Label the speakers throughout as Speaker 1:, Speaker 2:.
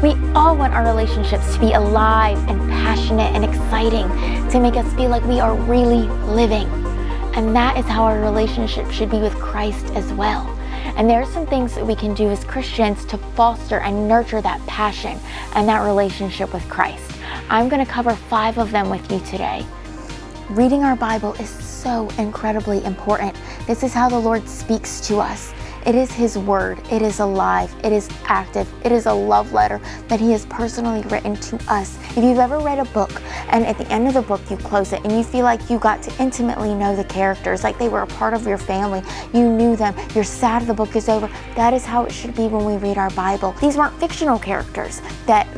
Speaker 1: We all want our relationships to be alive and passionate and exciting, to make us feel like we are really living. And that is how our relationship should be with Christ as well. And there are some things that we can do as Christians to foster and nurture that passion and that relationship with Christ. I'm going to cover 5 of them with you today. Reading our Bible is so incredibly important. This is how the Lord speaks to us. It is His Word. It is alive. It is active. It is a love letter that He has personally written to us. If you've ever read a book and at the end of the book you close it and you feel like you got to intimately know the characters, like they were a part of your family, you knew them, you're sad the book is over, that is how it should be when we read our Bible. These weren't fictional characters that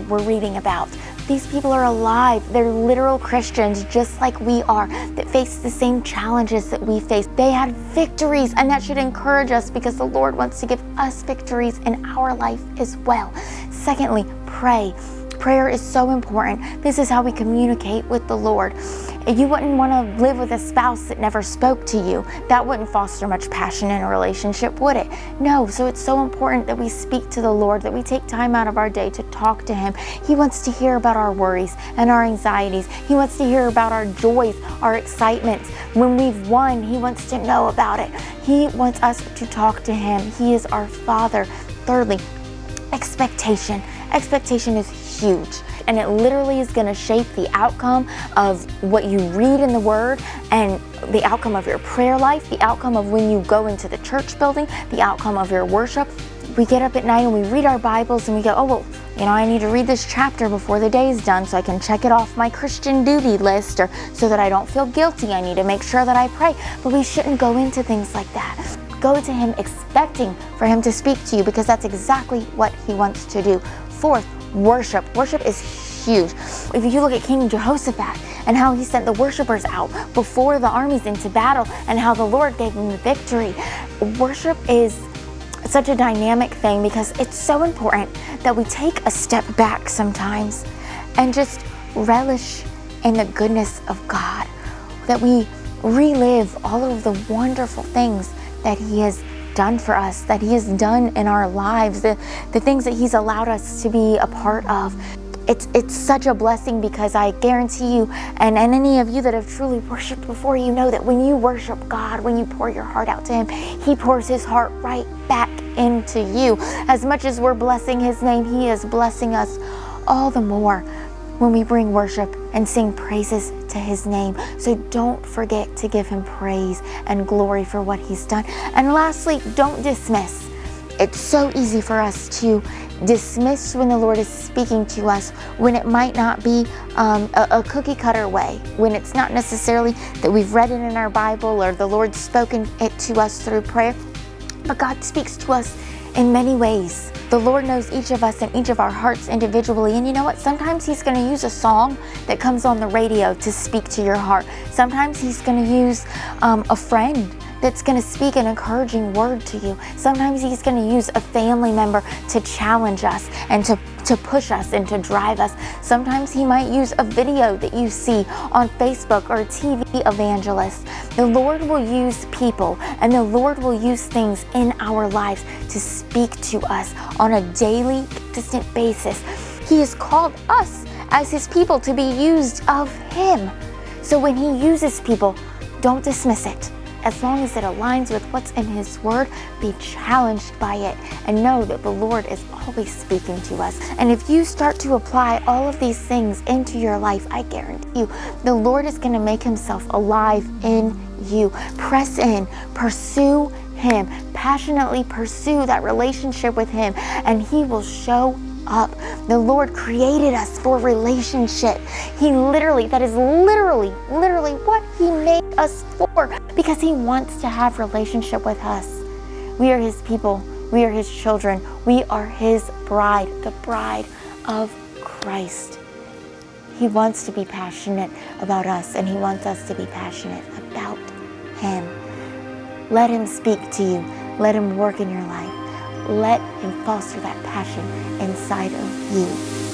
Speaker 1: we're reading about. These people are alive. They're literal Christians just like we are, that face the same challenges that we face. They had victories, and that should encourage us because the Lord wants to give us victories in our life as well. Secondly, pray. Prayer is so important. This is how we communicate with the Lord. You wouldn't want to live with a spouse that never spoke to you. That wouldn't foster much passion in a relationship, would it? No, so it's so important that we speak to the Lord, that we take time out of our day to talk to Him. He wants to hear about our worries and our anxieties. He wants to hear about our joys, our excitements. When we've won, He wants to know about it. He wants us to talk to Him. He is our Father. Thirdly, expectation. Expectation is huge, and it literally is going to shape the outcome of what you read in the Word and the outcome of your prayer life, the outcome of when you go into the church building, the outcome of your worship. We get up at night and we read our Bibles and we go, oh, well, I need to read this chapter before the day is done so I can check it off my Christian duty list, or so that I don't feel guilty. I need to make sure that I pray. But we shouldn't go into things like that. Go to Him expecting for Him to speak to you, because that's exactly what He wants to do. Fourth, worship. Worship is huge. If you look at King Jehoshaphat and how he sent the worshipers out before the armies into battle and how the Lord gave him the victory. Worship is such a dynamic thing because it's so important that we take a step back sometimes and just relish in the goodness of God, that we relive all of the wonderful things that He has done for us, that He has done in our lives, the things that He's allowed us to be a part of. It's such a blessing, because I guarantee you, and any of you that have truly worshiped before, you know that when you worship God, when you pour your heart out to Him, He pours His heart right back into you. As much as we're blessing His name, He is blessing us all the more when we bring worship and sing praises to His name. So don't forget to give Him praise and glory for what He's done. And lastly, don't dismiss. It's so easy for us to dismiss when the Lord is speaking to us, when it might not be a cookie cutter way, when it's not necessarily that we've read it in our Bible or the Lord's spoken it to us through prayer. But God speaks to us in many ways. The Lord knows each of us and each of our hearts individually. And you know what? Sometimes He's going to use a song that comes on the radio to speak to your heart. Sometimes He's going to use a friend that's going to speak an encouraging word to you. Sometimes He's going to use a family member to challenge us and to push us and to drive us. Sometimes He might use a video that you see on Facebook or a TV evangelist. The Lord will use people, and the Lord will use things in our lives to speak to us on a daily, consistent basis. He has called us as His people to be used of Him. So when He uses people, don't dismiss it. As long as it aligns with what's in His Word, be challenged by it and know that the Lord is always speaking to us. And if you start to apply all of these things into your life, I guarantee you, the Lord is going to make Himself alive in you. Press in, pursue Him, passionately pursue that relationship with Him, and He will show up. The Lord created us for relationship. That is literally what He made us for, because He wants to have relationship with us. We are His people. We are His children. We are His bride, the bride of Christ. He wants to be passionate about us, and He wants us to be passionate about Him. Let Him speak to you. Let Him work in your life. Let Him foster that passion inside of you.